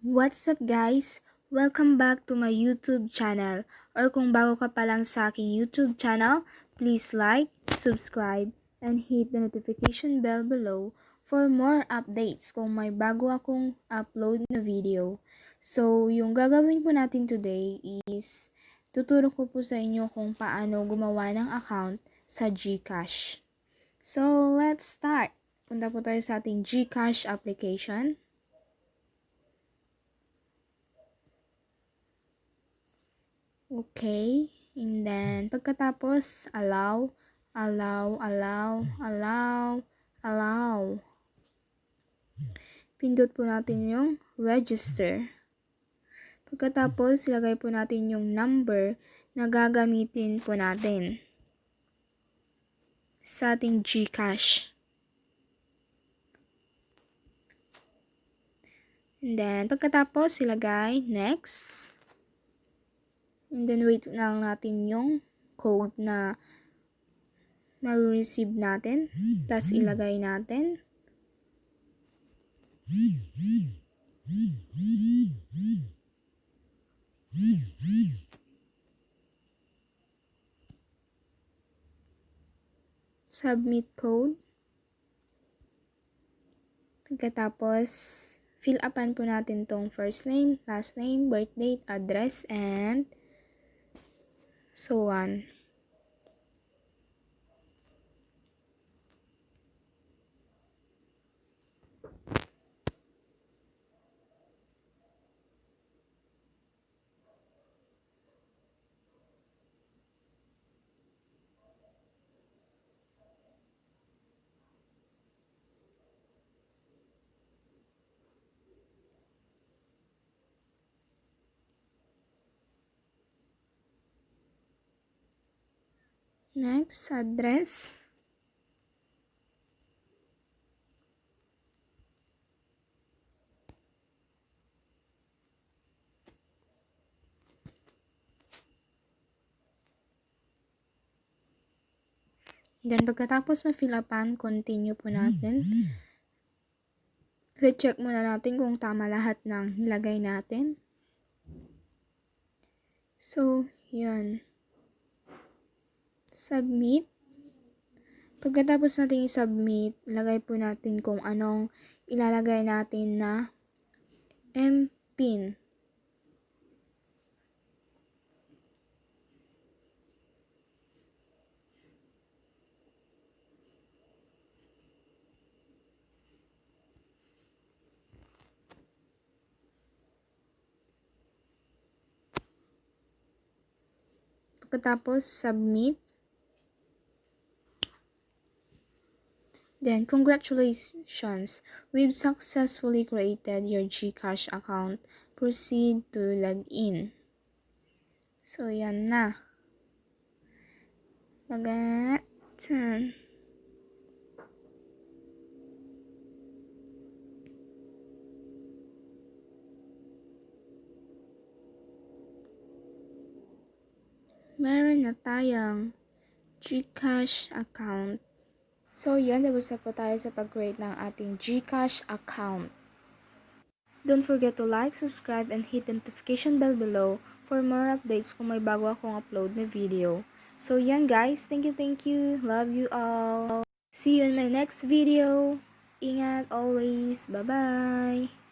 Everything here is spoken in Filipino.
What's up guys? Welcome back to my YouTube channel. Or kung bago ka pa lang sa aking YouTube channel, please like, subscribe, and hit the notification bell below for more updates kung may bago akong upload na video. So, yung gagawin po natin today is tuturo ko po sa inyo kung paano gumawa ng account sa Gcash. So, let's start. Punta po tayo sa ating Gcash application. Okay, and then pagkatapos allow. Pindot po natin yung register. Pagkatapos ilagay po natin yung number na gagamitin po natin sa ating Gcash. And then pagkatapos ilagay next. And then wait lang natin yung code na ma-receive natin. Tapos ilagay natin. Submit code. Pagkatapos, fill upan po natin tong first name, last name, birth date, address, and so on. Next, address. Then, pagkatapos ma-fill upan, continue po natin. Recheck muna natin kung tama lahat ng nilagay natin. So, yun. Submit. Pagkatapos natin i-submit, ilagay po natin kung anong ilalagay natin na MPIN. Pagkatapos, submit. Then, congratulations! We've successfully created your Gcash account. Proceed to log in. So, yan na. Lagatan. Meron na tayong Gcash account. So, yun. Tapos na po tayo sa pag-create ng ating Gcash account. Don't forget to like, subscribe, and hit the notification bell below for more updates kung may bago akong upload na video. So, yan guys. Thank you. Love you all. See you in my next video. Ingat always. Bye-bye.